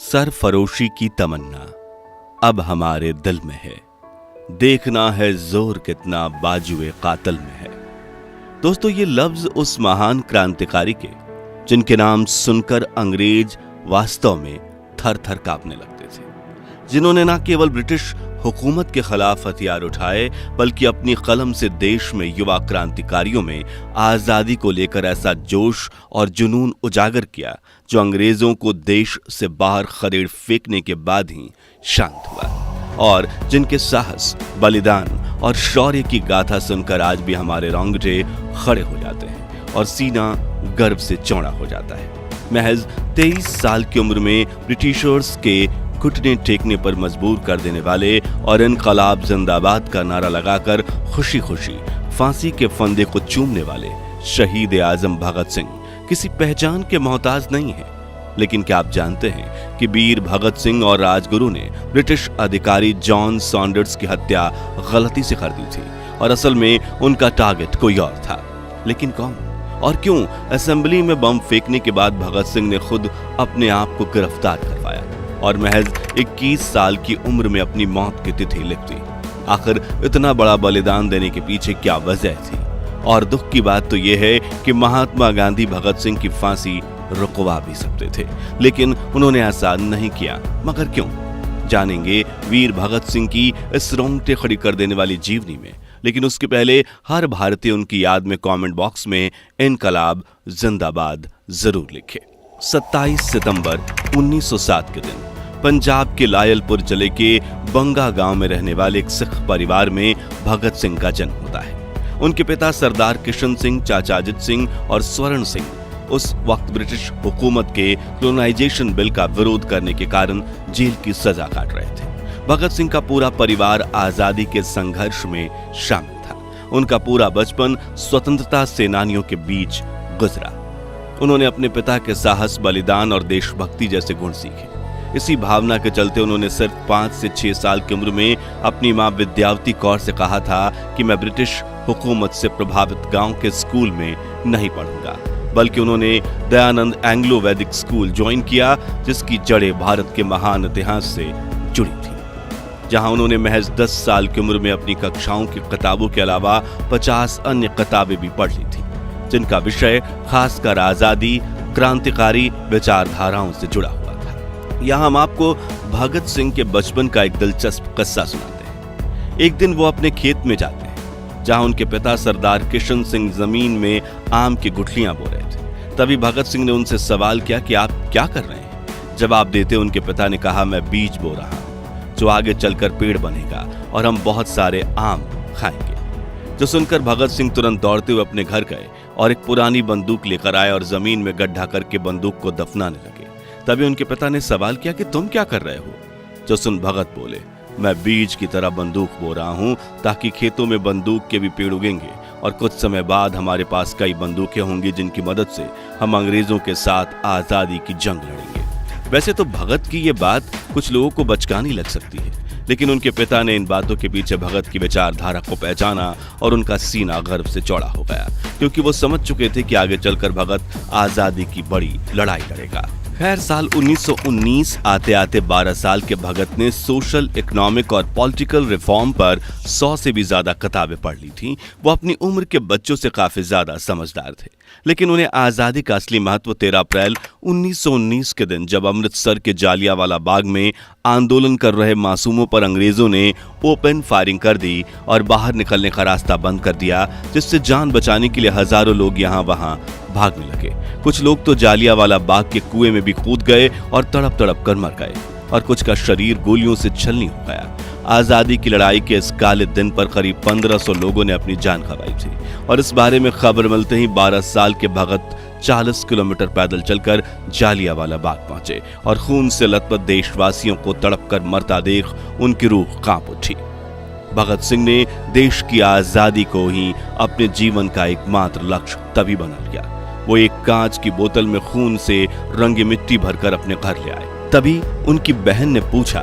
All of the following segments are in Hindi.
सरफरोशी की तमन्ना अब हमारे दिल में है, देखना है जोर कितना बाजुए कातिल में है। दोस्तों, ये लफ्ज उस महान क्रांतिकारी के जिनके नाम सुनकर अंग्रेज वास्तव में थर थर कांपने लगते थे, जिन्होंने न केवल ब्रिटिश हुकूमत के खिलाफ हथियार उठाए बल्कि अपनी कलम से देश में युवा क्रांतिकारियों में आजादी को लेकर ऐसा जोश और जुनून उजागर किया जो अंग्रेजों को देश से बाहर खदेड़ फेंकने के बाद ही शांत हुआ, और जिनके साहस, बलिदान और शौर्य की गाथा सुनकर आज भी हमारे रोंगटे खड़े हो जाते हैं और सीना गर्व से चौड़ा हो जाता है। महज 23 साल की उम्र में ब्रिटिशर्स के घुटने टेकने पर मजबूर कर देने वाले और इनकलाब जिंदाबाद का नारा लगाकर खुशी खुशी फांसी के फंदे को चूमने वाले शहीद आजम भगत सिंह किसी पहचान के मोहताज नहीं है। लेकिन क्या आप जानते हैं कि वीर भगत सिंह और राजगुरु ने ब्रिटिश अधिकारी जॉन सॉन्डर्स की हत्या गलती से कर दी थी और असल में उनका टारगेट कोई और था। लेकिन कौन और क्यों? असेंबली में बम फेंकने के बाद भगत सिंह ने खुद अपने आप को गिरफ्तार करवाया और महज 21 साल की उम्र में अपनी मौत की तिथि लिख दी। आखिर इतना बड़ा बलिदान देने के पीछे क्या वजह थी? और दुख की बात तो यह है कि महात्मा गांधी भगत सिंह की फांसी रुकवा भी सकते थे, लेकिन उन्होंने ऐसा नहीं किया। मगर क्यों? जानेंगे वीर भगत सिंह की इस रोंगटे खड़ी कर देने वाली जीवनी में। लेकिन उसके पहले हर भारतीय उनकी याद में कमेंट बॉक्स में इनकलाब जिंदाबाद जरूर लिखे। 27 सितंबर 1907 के दिन पंजाब के लायलपुर जिले के बंगा गांव में रहने वाले एक सिख परिवार में भगत सिंह का जन्म होता है। उनके पिता सरदार किशन सिंह, चाचा अजित सिंह और स्वर्ण सिंह उस वक्त ब्रिटिश हुकूमत के कॉलोनाइजेशन बिल का विरोध करने के कारण जेल की सजा काट रहे थे। भगत सिंह का पूरा परिवार आजादी के संघर्ष में शामिल था। उनका पूरा बचपन स्वतंत्रता सेनानियों के बीच गुजरा। उन्होंने अपने पिता के साहस, बलिदान और देशभक्ति जैसे गुण सीखे। इसी भावना के चलते उन्होंने सिर्फ 5 से 6 साल की उम्र में अपनी मां विद्यावती कौर से कहा था कि मैं ब्रिटिश हुकूमत से प्रभावित गांव के स्कूल में नहीं पढ़ूंगा, बल्कि उन्होंने दयानंद एंग्लो वैदिक स्कूल ज्वाइन किया, जिसकी जड़ें भारत के महान इतिहास से जुड़ी थी। जहां उन्होंने महज 10 साल की उम्र में अपनी कक्षाओं की किताबों के अलावा 50 अन्य किताबें भी पढ़ ली थी, जिनका विषय खासकर आजादी, क्रांतिकारी विचारधाराओं से जुड़ा हुआ था। यहाँ हम आपको भगत सिंह के बचपन का एक दिलचस्प किस्सा सुनाते हैं। एक दिन वो अपने खेत में जाते हैं, जहाँ उनके पिता सरदार किशन सिंह जमीन में आम की गुठलियां बो रहे थे। तभी भगत सिंह ने उनसे सवाल किया कि आप क्या कर रहे हैं? जवाब देते उनके पिता ने कहा, मैं बीज बो रहा हूँ जो आगे चलकर पेड़ बनेगा और हम बहुत सारे आम खाएंगे। जो सुनकर भगत सिंह तुरंत दौड़ते हुए अपने घर गए और एक पुरानी बंदूक लेकर आए और जमीन में गड्ढा करके बंदूक को दफनाने लगे। तभी उनके पिता ने सवाल किया कि तुम क्या कर रहे हो? जो सुन भगत बोले, मैं बीज की तरह बंदूक बो रहा हूं ताकि खेतों में बंदूक के भी पेड़ उगेंगे और कुछ समय बाद हमारे पास कई बंदूकें होंगी जिनकी मदद से हम अंग्रेजों के साथ आजादी की जंग लड़ेंगे। वैसे तो भगत की ये बात कुछ लोगों को बचकानी लग सकती है, लेकिन उनके पिता ने इन बातों के पीछे भगत की विचारधारा को पहचाना और उनका सीना गर्व से चौड़ा हो गया, क्योंकि वो समझ चुके थे कि आगे चलकर भगत आजादी की बड़ी लड़ाई लड़ेगा। खैर, साल 1919 आते आते 12 साल के भगत ने सोशल, इकोनॉमिक और पॉलिटिकल रिफॉर्म पर 100 से भी ज्यादा किताबें पढ़ ली थी। वो अपनी उम्र के बच्चों से काफी ज्यादा समझदार थे, लेकिन उन्हें आजादी का असली महत्व 13 अप्रैल 1919 के दिन, जब अमृतसर के जालियांवाला बाग में आंदोलन कर रहे मासूमों पर अंग्रेजों ने ओपन फायरिंग कर दी और बाहर निकलने का रास्ता बंद कर दिया, जिससे जान बचाने के लिए हजारों लोग यहाँ वहां भागने लगे। कुछ लोग तो जालियांवाला बाग के कुएं में भी कूद गए और तड़प तड़प कर मर गए, और कुछ का शरीर गोलियों से छलनी हो गया। आजादी की लड़ाई के इस काले दिन पर करीब 1500 लोगों ने अपनी जान गंवाई थी, और इस बारे में खबर मिलते ही 12 साल के भगत 40 किलोमीटर पैदल चलकर जालियांवाला बाग पहुंचे और खून से लथपथ देशवासियों को तड़प कर मरता देख उनकी रूह कांप उठी। भगत सिंह ने देश की आजादी को ही अपने जीवन का एकमात्र लक्ष्य तभी बना लिया। वो एक कांच की बोतल में खून से रंगी मिट्टी भरकर अपने घर ले आए। तभी उनकी बहन ने पूछा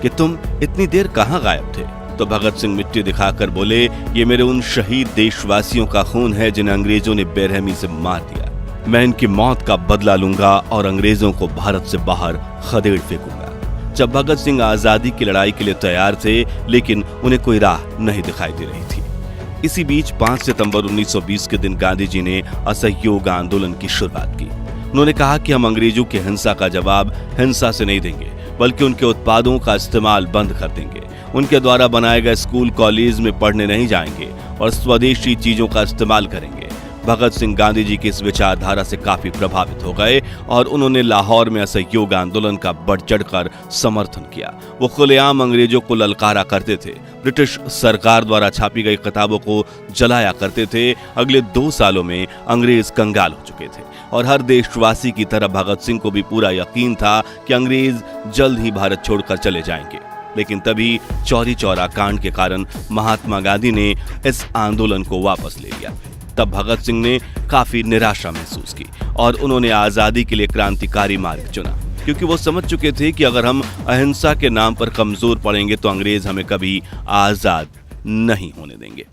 कि तुम इतनी देर कहां गायब थे? तो भगत सिंह मिट्टी दिखाकर बोले, ये मेरे उन शहीद देशवासियों का खून है जिन्हें अंग्रेजों ने बेरहमी से मार दिया। मैं इनकी मौत का बदला लूंगा और अंग्रेजों को भारत से बाहर खदेड़ फेंकूंगा। जब भगत सिंह आजादी की लड़ाई के लिए तैयार थे, लेकिन उन्हें कोई राह नहीं दिखाई दे रही थी। इसी बीच 5 सितंबर 1920 के दिन गांधी जी ने असहयोग आंदोलन की शुरुआत की। उन्होंने कहा कि हम अंग्रेजों की हिंसा का जवाब हिंसा से नहीं देंगे, बल्कि उनके उत्पादों का इस्तेमाल बंद कर देंगे। उनके द्वारा बनाए गए स्कूल कॉलेज में पढ़ने नहीं जाएंगे और स्वदेशी चीजों का इस्तेमाल करेंगे। भगत सिंह गांधी जी की इस विचारधारा से काफी प्रभावित हो गए और उन्होंने लाहौर में असहयोग आंदोलन का बढ़ चढ़कर समर्थन किया। वो खुलेआम अंग्रेजों को ललकारा करते थे, ब्रिटिश सरकार द्वारा छापी गई किताबों को जलाया करते थे। अगले 2 सालों में अंग्रेज कंगाल हो चुके थे और हर देशवासी की तरह भगत सिंह को भी पूरा यकीन था कि अंग्रेज जल्द ही भारत छोड़कर चले जाएंगे। लेकिन तभी चौरी चौरा कांड के कारण महात्मा गांधी ने इस आंदोलन को वापस ले लिया। तब भगत सिंह ने काफी निराशा महसूस की और उन्होंने आजादी के लिए क्रांतिकारी मार्ग चुना, क्योंकि वो समझ चुके थे कि अगर हम अहिंसा के नाम पर कमजोर पड़ेंगे तो अंग्रेज हमें कभी आजाद नहीं होने देंगे।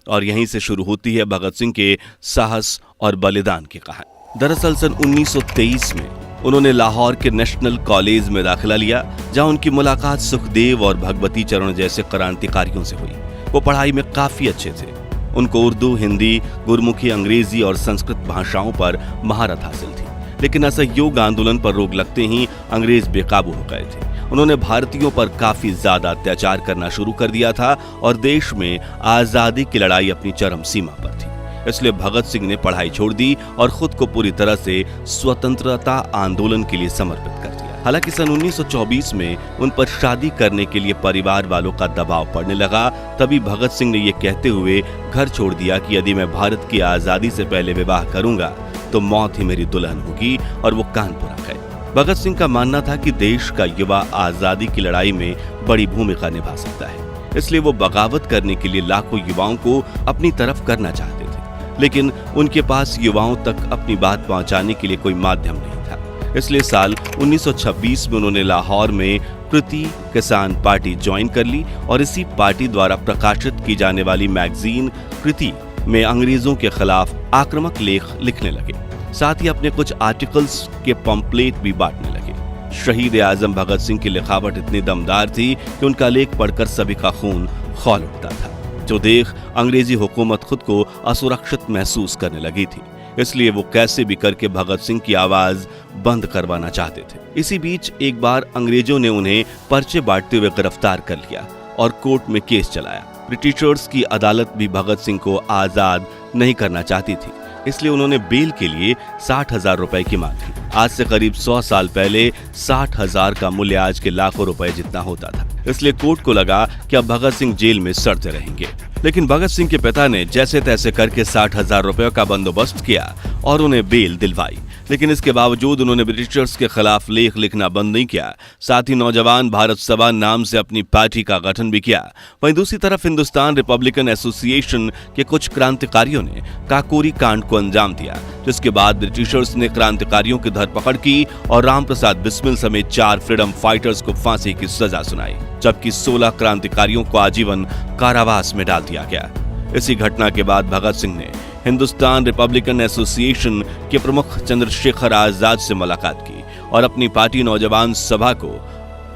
और यहीं से शुरू होती है भगत सिंह के साहस और बलिदान की कहानी। दरअसल सन 1923 में उन्होंने लाहौर के नेशनल कॉलेज में दाखिला लिया, जहां उनकी मुलाकात सुखदेव और भगवती चरण जैसे क्रांतिकारियों से हुई। वो पढ़ाई में काफी अच्छे थे। उनको उर्दू, हिंदी, गुरमुखी, अंग्रेजी और संस्कृत भाषाओं पर महारत हासिल थी। लेकिन असहयोग आंदोलन पर रोक लगते ही अंग्रेज बेकाबू हो गए थे। उन्होंने भारतीयों पर काफी ज्यादा अत्याचार करना शुरू कर दिया था और देश में आजादी की लड़ाई अपनी चरम सीमा पर थी। इसलिए भगत सिंह ने पढ़ाई छोड़ दी और खुद को पूरी तरह से स्वतंत्रता आंदोलन के लिए समर्पित कर दिया। हालांकि सन 1924 में उन पर शादी करने के लिए परिवार वालों का दबाव पड़ने लगा। तभी भगत सिंह ने यह कहते हुए घर छोड़ दिया कि यदि मैं भारत की आजादी से पहले विवाह करूंगा तो मौत ही मेरी दुल्हन होगी, और वो कानपुर आ गए। भगत सिंह का मानना था कि देश का युवा आजादी की लड़ाई में बड़ी भूमिका निभा सकता है, इसलिए वो बगावत करने के लिए लाखों युवाओं को अपनी तरफ करना चाहते थे। लेकिन उनके पास युवाओं तक अपनी बात पहुंचाने के लिए कोई माध्यम नहीं था। इसलिए साल 1926 में उन्होंने लाहौर में कृति किसान पार्टी ज्वाइन कर ली और इसी पार्टी द्वारा प्रकाशित की जाने वाली मैगजीन कृति में अंग्रेजों के खिलाफ आक्रामक लेख लिखने लगे। साथ ही अपने कुछ आर्टिकल्स के पंपलेट भी बांटने लगे। शहीद आजम भगत सिंह की लिखावट इतनी दमदार थी कि उनका लेख पढ़कर सभी का खून खौल उठता था, जो देख अंग्रेजी हुकूमत खुद को असुरक्षित महसूस करने लगी थी। इसलिए वो कैसे भी करके भगत सिंह की आवाज बंद करवाना चाहते थे। इसी बीच एक बार अंग्रेजों ने उन्हें पर्चे बांटते हुए गिरफ्तार कर लिया और कोर्ट में केस चलाया। ब्रिटिशर्स की अदालत भी भगत सिंह को आजाद नहीं करना चाहती थी, इसलिए उन्होंने बेल के लिए 60,000 रुपए की मांग की। आज से करीब 100 साल पहले 60,000 का मूल्य आज के लाखों रुपए जितना होता था। इसलिए कोर्ट को लगा कि अब भगत सिंह जेल में सड़ते रहेंगे। लेकिन भगत सिंह के पिता ने जैसे तैसे करके 60,000 रुपयों का बंदोबस्त किया और उन्हें बेल दिलवाई। लेकिन इसके बावजूद उन्होंने ब्रिटिशर्स के खिलाफ लेख लिखना बंद नहीं किया। साथ ही नौजवान भारत सभा नाम से अपनी पार्टी का गठन भी किया। वहीं दूसरी तरफ हिंदुस्तान रिपब्लिकन एसोसिएशन के कुछ क्रांतिकारियों ने काकोरी कांड को अंजाम दिया, जिसके बाद ब्रिटिशर्स ने क्रांतिकारियों की धरपकड़ की और राम प्रसाद बिस्मिल समेत 4 फ्रीडम फाइटर्स को फांसी की सजा सुनाई, जबकि 16 क्रांतिकारियों को आजीवन कारावास में डाल दिया गया। इसी घटना के बाद भगत सिंह ने हिंदुस्तान रिपब्लिकन एसोसिएशन के प्रमुख चंद्रशेखर आजाद से मुलाकात की और अपनी पार्टी नौजवान सभा को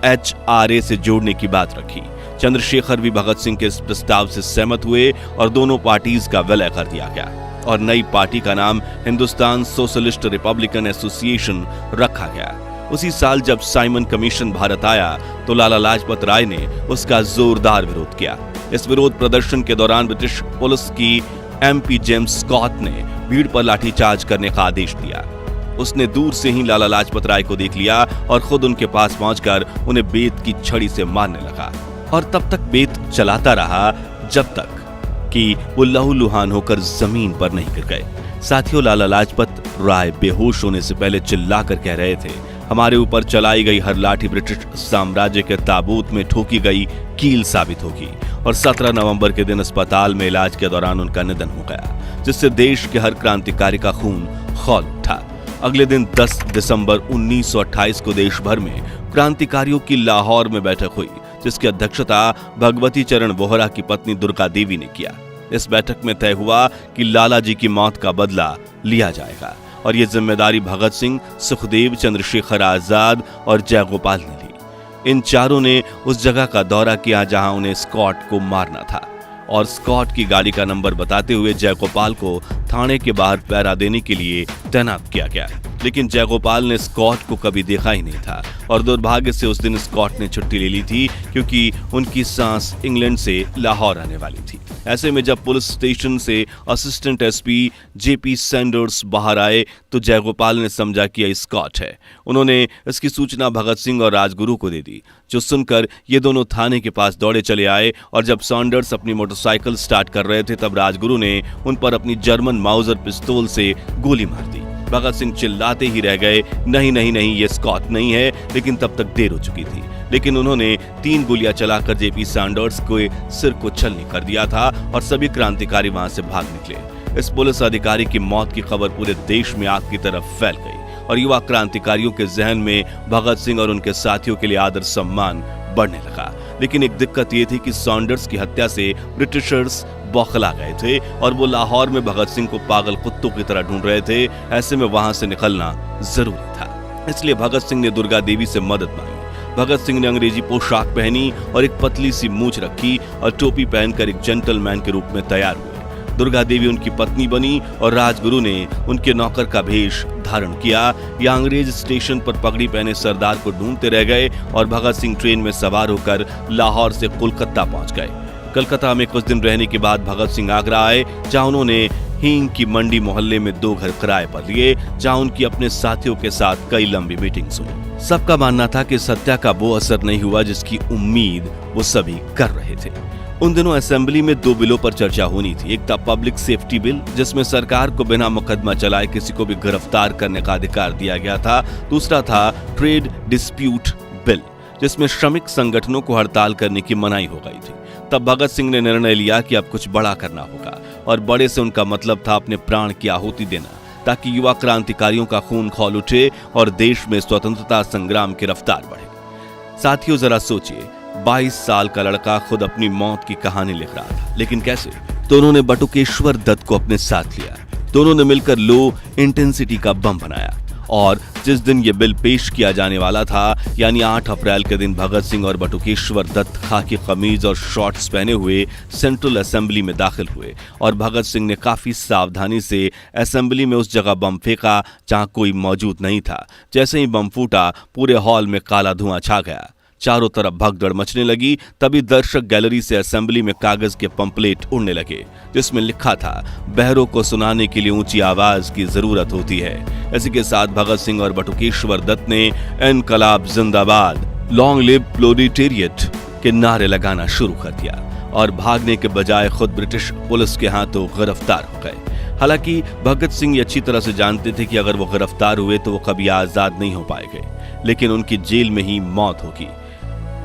HRA से जोड़ने की बात रखी। चंद्रशेखर भी भगत सिंह के इस प्रस्ताव से सहमत हुए और दोनों पार्टीज का विलय कर दिया गया और नई पार्टी का नाम हिंदुस्तान सोशलिस्ट रिपब्लिकन एसोसिएशन रखा गया। उसी साल जब साइमन कमीशन भारत आया तो लाला लाजपत राय ने उसका जोरदार विरोध किया। इस विरोध प्रदर्शन के दौरान ब्रिटिश पुलिस की MP जेम्स स्कॉट ने भीड़ पर लाठीचार्ज करने का आदेश दिया। उसने दूर से ही लाला लाजपत राय को देख लिया और खुद उनके पास पहुंचकर उन्हें बेत की छड़ी से मारने लगा और तब तक बेत चलाता रहा जब तक कि वो लहूलुहान होकर जमीन पर नहीं गिर गए। साथियों, लाला लाजपत राय बेहोश होने से पहले चिल्लाकर कह रहे थे, हमारे ऊपर चलाई गई हर लाठी ब्रिटिश साम्राज्य के ताबूत में ठोकी गई कील साबित होगी। और 17 नवंबर के दिन अस्पताल में इलाज के दौरान उनका निधन हो गया, जिससे देश के हर क्रांतिकारी का खून खौल उठा। अगले दिन 10 दिसंबर 1928 को देश भर में क्रांतिकारियों की लाहौर में बैठक हुई, जिसकी अध्यक्षता भगवती चरण वोहरा की पत्नी दुर्गा देवी ने किया। इस बैठक में तय हुआ कि लाला जी की मौत का बदला लिया जाएगा और ये जिम्मेदारी भगत सिंह, सुखदेव, चंद्रशेखर आजाद और जयगोपाल ने ली। इन चारों ने उस जगह का दौरा किया जहां उन्हें स्कॉट को मारना था और स्कॉट की गाड़ी का नंबर बताते हुए जयगोपाल को थाने के बाहर पहरा देने के लिए तैनात किया गया। लेकिन जयगोपाल ने स्कॉट को कभी देखा ही नहीं था और दुर्भाग्य से उस दिन स्कॉट ने छुट्टी ले ली थी क्योंकि उनकी सांस इंग्लैंड से लाहौर आने वाली थी। ऐसे में जब पुलिस स्टेशन से असिस्टेंट एसपी जेपी सैंडर्स बाहर आए तो जयगोपाल ने समझा कि यह स्कॉट है। उन्होंने इसकी सूचना भगत सिंह और राजगुरु को दे दी, जो सुनकर ये दोनों थाने के पास दौड़े चले आए और जब सैंडर्स अपनी मोटरसाइकिल स्टार्ट कर रहे थे तब राजगुरु ने उन पर अपनी जर्मन माउजर पिस्तौल से गोली मार दी। भगत सिंह चिल्लाते ही रह गए, नहीं नहीं नहीं, ये स्कॉट नहीं है, लेकिन तब तक देर हो चुकी थी। लेकिन उन्होंने 3 गोलियां चलाकर जेपी सैंडर्स के सिर को छलनी कर दिया था और सभी क्रांतिकारी वहां से भाग निकले। इस पुलिस अधिकारी की मौत की खबर पूरे देश में आग की तरफ फैल गई और युवा क्रांतिकारियों के जहन में भगत सिंह और उनके साथियों के लिए आदर सम्मान बढ़ने लगा। लेकिन एक दिक्कत ये थी कि सैंडर्स की हत्या से ब्रिटिशर्स बौखला गए थे और वो लाहौर में भगत सिंह को पागल कुत्तों की तरह ढूंढ रहे थे। ऐसे में वहां से निकलना जरूरी था, इसलिए भगत सिंह ने दुर्गा देवी से मदद मांगी। भगत सिंह ने अंग्रेजी पोशाक पहनी और एक पतली सी मूंछ रखी और टोपी पहनकर एक जेंटलमैन के रूप में तैयार हुए। दुर्गा देवी उनकी पत्नी बनी और राजगुरु ने उनके नौकर का भेष धारण किया। या अंग्रेज स्टेशन पर पगड़ी पहने सरदार को ढूंढते रह गए और भगत सिंह ट्रेन में सवार होकर लाहौर से कोलकाता पहुंच गए। कलकत्ता में कुछ दिन रहने के बाद भगत सिंह आगरा आए, जहां उन्होंने हींग की मंडी मोहल्ले में 2 घर किराए पर लिए, जहां उनकी अपने साथियों के साथ कई लंबी मीटिंग्स हुई। सबका मानना था कि सत्या का वो असर नहीं हुआ जिसकी उम्मीद वो सभी कर रहे थे। उन दिनों असेंबली में 2 बिलों पर चर्चा होनी थी। एक था पब्लिक सेफ्टी बिल, जिसमें सरकार को बिना मुकदमा चलाए किसी को भी गिरफ्तार करने का अधिकार दिया गया था। दूसरा था ट्रेड डिस्प्यूट बिल, जिसमें श्रमिक संगठनों को हड़ताल करने की मनाही हो गई थी। तब भगत सिंह ने निर्णय लिया कि अब कुछ बड़ा करना होगा और बड़े से उनका मतलब था अपने प्राण की आहुति देना, ताकि युवा क्रांतिकारियों का खून खौल उठे और देश में स्वतंत्रता संग्राम की रफ्तार बढ़े। साथियों, जरा सोचिए, 22 साल का लड़का खुद अपनी मौत की कहानी लिख रहा था, लेकिन कैसे? तो उन्होंने बटुकेश्वर दत्त को अपने साथ लिया। दोनों ने मिलकर लो इंटेंसिटी का बम बनाया और जिस दिन यह बिल पेश किया जाने वाला था, यानी 8 अप्रैल के दिन, भगत सिंह और बटुकेश्वर दत्त खाकी कमीज और शॉर्ट्स पहने हुए सेंट्रल असेंबली में दाखिल हुए और भगत सिंह ने काफी सावधानी से असेंबली में उस जगह बम फेंका जहां कोई मौजूद नहीं था। जैसे ही बम फूटा, पूरे हॉल में काला धुआं छा गया, चारों तरफ भगदड़ मचने लगी। तभी दर्शक गैलरी से असेंबली में कागज के पंपलेट उड़ने लगे, जिसमें लिखा था, बहरों को सुनाने के लिए ऊंची आवाज की जरूरत होती है। इसी के साथ भगत सिंह और बटुकेश्वर दत्त ने इनकलाब जिंदाबाद, लॉन्ग लिव प्रोलेटेरिएट के नारे लगाना शुरू कर दिया और भागने के बजाय खुद ब्रिटिश पुलिस के हाथों गिरफ्तार हो गए। हालांकि भगत सिंह अच्छी तरह से जानते थे कि अगर वो गिरफ्तार हुए तो वो कभी आजाद नहीं हो पाएंगे, लेकिन उनकी जेल में ही मौत होगी।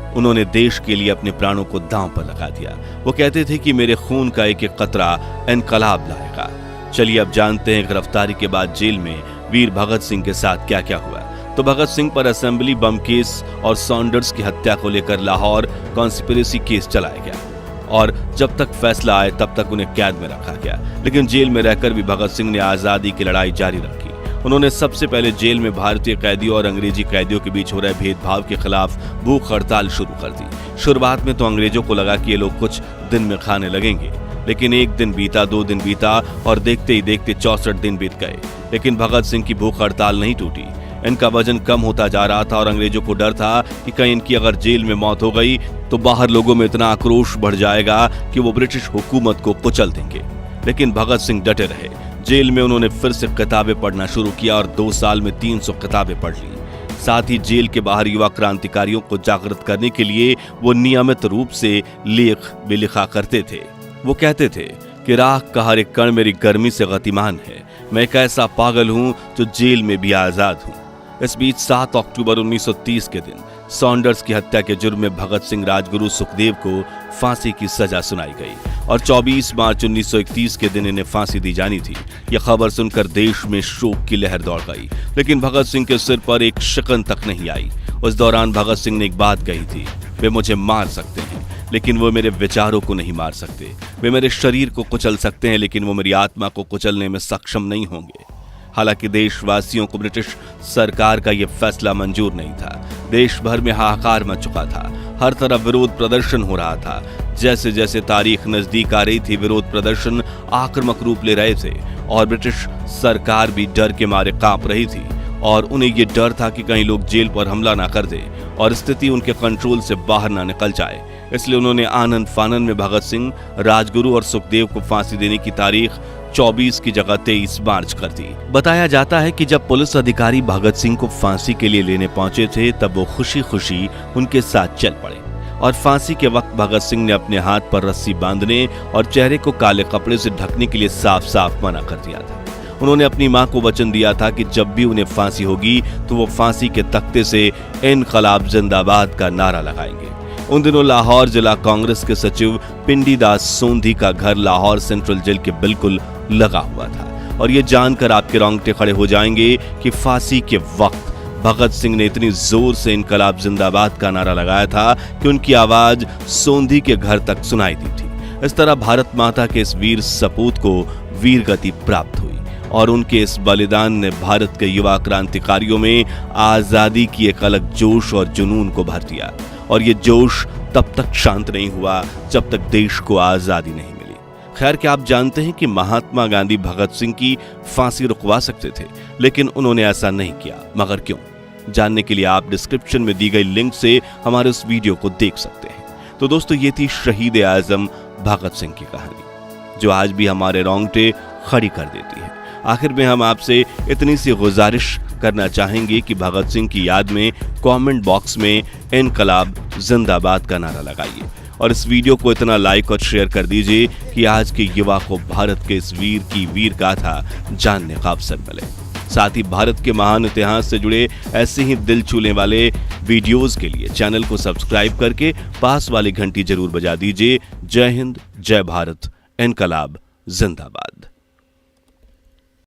उन्होंने देश के लिए अपने प्राणों को दांव पर लगा दिया। वो कहते थे कि मेरे खून का एक एक कतरा इनकलाब लाएगा। चलिए अब जानते हैं गिरफ्तारी के बाद जेल में वीर भगत सिंह के साथ क्या क्या हुआ। तो भगत सिंह पर असेंबली बम केस और सैंडर्स की हत्या को लेकर लाहौर कॉन्स्पिरेसी केस चलाया गया और जब तक फैसला आए तब तक उन्हें कैद में रखा गया। लेकिन जेल में रहकर भी भगत सिंह ने आजादी की लड़ाई जारी रखी। उन्होंने सबसे पहले जेल में भारतीय कैदियों और अंग्रेजी कैदियों के बीच हो रहे भेदभाव के खिलाफ भूख हड़ताल शुरू कर दी। शुरुआत में तो अंग्रेजों को लगा कि ये लोग कुछ दिन में खाने लगेंगे, लेकिन 1 दिन बीता, 2 दिन बीता और देखते ही देखते 64 दिन बीत गए, लेकिन भगत सिंह की भूख हड़ताल नहीं टूटी। इनका वजन कम होता जा रहा था और अंग्रेजों को डर था कि कहीं इनकी अगर जेल में मौत हो गई तो बाहर लोगों में इतना आक्रोश बढ़ जाएगा कि वो ब्रिटिश हुकूमत को कुचल देंगे। लेकिन भगत सिंह डटे रहे। जेल में उन्होंने फिर से किताबें पढ़ना शुरू किया और 2 साल में 300 किताबें पढ़ ली। साथ ही जेल के बाहर युवा क्रांतिकारियों को जागृत करने के लिए वो नियमित रूप से लेख भी लिखा करते थे। वो कहते थे कि राख का हर एक कण मेरी गर्मी से गतिमान है, मैं एक ऐसा पागल हूं जो जेल में भी आजाद हूं। इस बीच 7 अक्टूबर 1930 के दिन सैंडर्स की हत्या के जुर्म में भगत सिंह, राजगुरु, सुखदेव को फांसी की सजा सुनाई गई और 24 मार्च 1931 के दिन इन्हें फांसी दी जानी थी। यह खबर सुनकर देश में शोक की लहर दौड़ गई, लेकिन भगत सिंह के सिर पर एक शिकन तक नहीं आई। उस दौरान भगत सिंह ने एक बात कही थी, वे मुझे मार सकते हैं लेकिन वो मेरे विचारों को नहीं मार सकते। वे मेरे शरीर को कुचल सकते हैं लेकिन वो मेरी आत्मा को कुचलने में सक्षम नहीं होंगे। हालांकि देशवासियों को ब्रिटिश सरकार का यह फैसला मंजूर नहीं था। देश भर में हाहाकार मच चुका था, हर तरफ विरोध प्रदर्शन हो रहा था। जैसे जैसे तारीख नजदीक आ रही थी, विरोध प्रदर्शन आक्रामक रूप ले रहे थे और ब्रिटिश सरकार भी डर के मारे कांप रही थी और उन्हें यह डर था कि कहीं लोग जेल पर हमला ना कर दे और स्थिति उनके कंट्रोल से बाहर ना निकल जाए। इसलिए उन्होंने आनन फानन में भगत सिंह, राजगुरु और सुखदेव को फांसी देने की तारीख 24 की जगह 23 मार्च कर दी। बताया जाता है कि जब पुलिस अधिकारी भगत सिंह को फांसी के लिए लेने पहुंचे थे, तब वो खुशी खुशी उनके साथ चल पड़े और फांसी के वक्त भगत सिंह ने अपने हाथ पर रस्सी बांधने और चेहरे को काले कपड़े से ढकने के लिए साफ साफ मना कर दिया था। उन्होंने अपनी मां को वचन दिया था कि जब भी उन्हें फांसी होगी तो वो फांसी के तख्ते से इनकलाब जिंदाबाद का नारा लगाएंगे। उन दिनों लाहौर जिला कांग्रेस के सचिव पिंडी दास सोंधी का घर लाहौर सेंट्रल जेल के बिल्कुल लगा हुआ था और ये जानकर आपके रोंगटे खड़े हो जाएंगे कि फांसी के वक्त भगत सिंह ने इतनी जोर से इनकलाब जिंदाबाद का नारा लगाया था कि उनकी आवाज सोंधी के घर तक सुनाई दी थी। इस तरह भारत माता के इस वीर सपूत को वीर गति प्राप्त हुई और उनके इस बलिदान ने भारत के युवा क्रांतिकारियों में आजादी की एक अलग जोश और जुनून को भर दिया और ये जोश तब तक शांत नहीं हुआ जब तक देश को आजादी नहीं मिली। खैर, क्या आप जानते हैं कि महात्मा गांधी भगत सिंह की फांसी रुकवा सकते थे, लेकिन उन्होंने ऐसा नहीं किया। मगर क्यों? जानने के लिए आप डिस्क्रिप्शन में दी गई लिंक से हमारे इस वीडियो को देख सकते हैं। तो दोस्तों, ये थी शहीद आजम भगत सिंह की कहानी, जो आज भी हमारे रोंगटे खड़ी कर देती है। आखिर में हम आपसे इतनी सी गुजारिश करना चाहेंगे कि भगत सिंह की याद में कमेंट बॉक्स में इनकलाब जिंदाबाद का नारा लगाइए और इस वीडियो को इतना लाइक और शेयर कर दीजिए कि आज के युवा को भारत के इस वीर की वीर गाथा जानने का अवसर मिले। साथ ही भारत के महान इतिहास से जुड़े ऐसे ही दिल छूने वाले वीडियोस के लिए चैनल को सब्सक्राइब करके पास वाली घंटी जरूर बजा दीजिए। जय हिंद, जय भारत, इनकलाब जिंदाबाद।